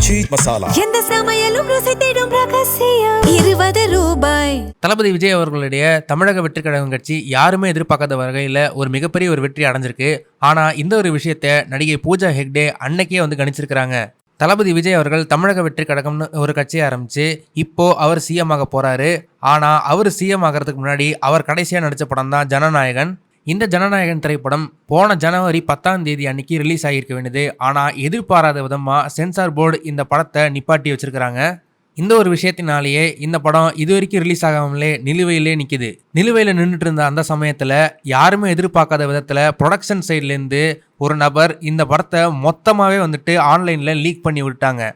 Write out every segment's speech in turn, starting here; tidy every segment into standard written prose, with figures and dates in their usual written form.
மிர்ச்சி மசாலா. எந்த சமையலும் ருசி தேடும் ரகசியம் 20 ரூபாய். தளபதி விஜய் அவர்களுடைய தமிழக வெற்றி கழகம் கட்சி யாருமே எதிர்பார்க்காத வகையில் ஒரு மிகப்பெரிய ஒரு வெற்றி அடைஞ்சிருக்கு. ஆனால் இந்த ஒரு விஷயத்தை நடிகை பூஜா ஹெக்டே அன்னைக்கே கணிச்சிருக்கிறாங்க. தளபதி விஜய் அவர்கள் தமிழக வெற்றி கழகம்னு ஒரு கட்சியை ஆரம்பிச்சு இப்போ அவர் சிஎம் ஆக போறாரு. ஆனால் அவர் சிஎம் ஆகிறதுக்கு முன்னாடி அவர் கடைசியாக நடித்த படம் தான் ஜனநாயகன். இந்த ஜனநாயகன் திரைப்படம் போன ஜனவரி 10ஆம் தேதி அன்னைக்கு ரிலீஸ் ஆகியிருக்க வேண்டியது. ஆனால் எதிர்பாராத விதமாக சென்சார் போர்டு இந்த படத்தை நிப்பாட்டி வச்சிருக்கிறாங்க. இந்த ஒரு விஷயத்தினாலேயே இந்த படம் இது வரைக்கும் ரிலீஸ் ஆகாமலே நிலுவையிலே நிற்கிது. நிலுவையில் நின்றுட்டு இருந்த அந்த சமயத்தில் யாருமே எதிர்பார்க்காத விதத்தில் ப்ரொடக்ஷன் சைட்லேருந்து ஒரு நபர் இந்த படத்தை மொத்தமாகவே ஆன்லைனில் லீக் பண்ணி விட்டாங்க.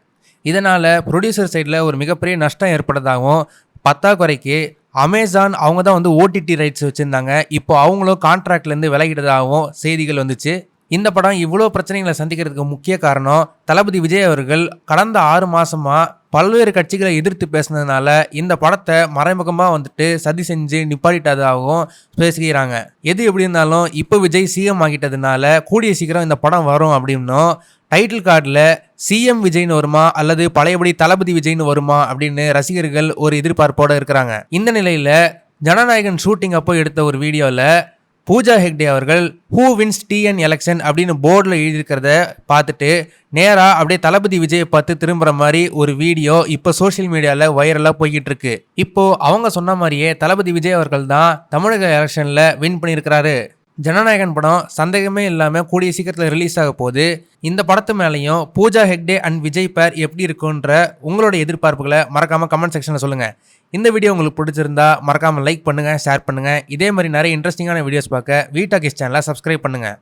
இதனால் ப்ரொடியூசர் சைடில் ஒரு மிகப்பெரிய நஷ்டம் ஏற்பட்டதாகவும் பத்தாக்குறைக்கு அமேசான் அவங்க தான் ஓடிடி ரைட்ஸ் வச்சுருந்தாங்க. இப்போ அவங்களும் கான்ட்ராக்ட்லேருந்து விலகிட்டதாகவும் செய்திகள் வந்துச்சு. இந்த படம் இவ்வளோ பிரச்சனைகளை சந்திக்கிறதுக்கு முக்கிய காரணம் தளபதி விஜய் அவர்கள் கடந்த 6 மாதமாக பல்வேறு கட்சிகளை எதிர்த்து பேசினதுனால இந்த படத்தை மறைமுகமாக சதி செஞ்சு நிப்பாட்டிட்டதாகவும் பேசுகிறாங்க. எது எப்படி இருந்தாலும் இப்போ விஜய் சிஎம் ஆகிட்டதுனால கூடிய சீக்கிரம் இந்த படம் வரும் அப்படின்னும், டைட்டில் கார்டில் சிஎம் விஜய்னு வருமா அல்லது பழையபடி தளபதி விஜய்னு வருமா அப்படின்னு ரசிகர்கள் ஒரு எதிர்பார்ப்போடு இருக்கிறாங்க. இந்த நிலையில் ஜனநாயகன் ஷூட்டிங் அப்போ எடுத்த ஒரு வீடியோவில் பூஜா ஹெக்டே அவர்கள் ஹூ வின்ஸ் டிஎன் எலெக்ஷன் அப்படின்னு போர்டில் எழுதியிருக்கிறத பார்த்துட்டு நேராக அப்படியே தளபதி விஜயை பார்த்து திரும்புகிற மாதிரி ஒரு வீடியோ இப்போ சோஷியல் மீடியாவில் வைரலாக போய்கிட்டு இருக்கு. இப்போது அவங்க சொன்ன மாதிரியே தளபதி விஜய் அவர்கள் தான் தமிழக எலெக்ஷனில் வின் பண்ணியிருக்கிறாரு. ஜனநாயகன் படம் சந்தேகமே இல்லாமல் கூடிய சீக்கிரத்தில் ரிலீஸ் ஆக போகுது. இந்த படத்து மேலேயும் பூஜா ஹெக்டே அண்ட் விஜய் பேர் எப்படி இருக்குன்ற உங்களோட எதிர்பார்ப்புகளை மறக்காமல் கமெண்ட் செக்ஷனில் சொல்லுங்கள். இந்த வீடியோ உங்களுக்கு பிடிச்சிருந்தா மறக்காமல் லைக் பண்ணுங்கள், ஷேர் பண்ணுங்கள். இதே மாதிரி நிறைய இன்ட்ரெஸ்டிங்கான வீடியோஸ் பார்க்க வீட்டாகிஸ் சேனலை சப்ஸ்கிரைப் பண்ணுங்கள்.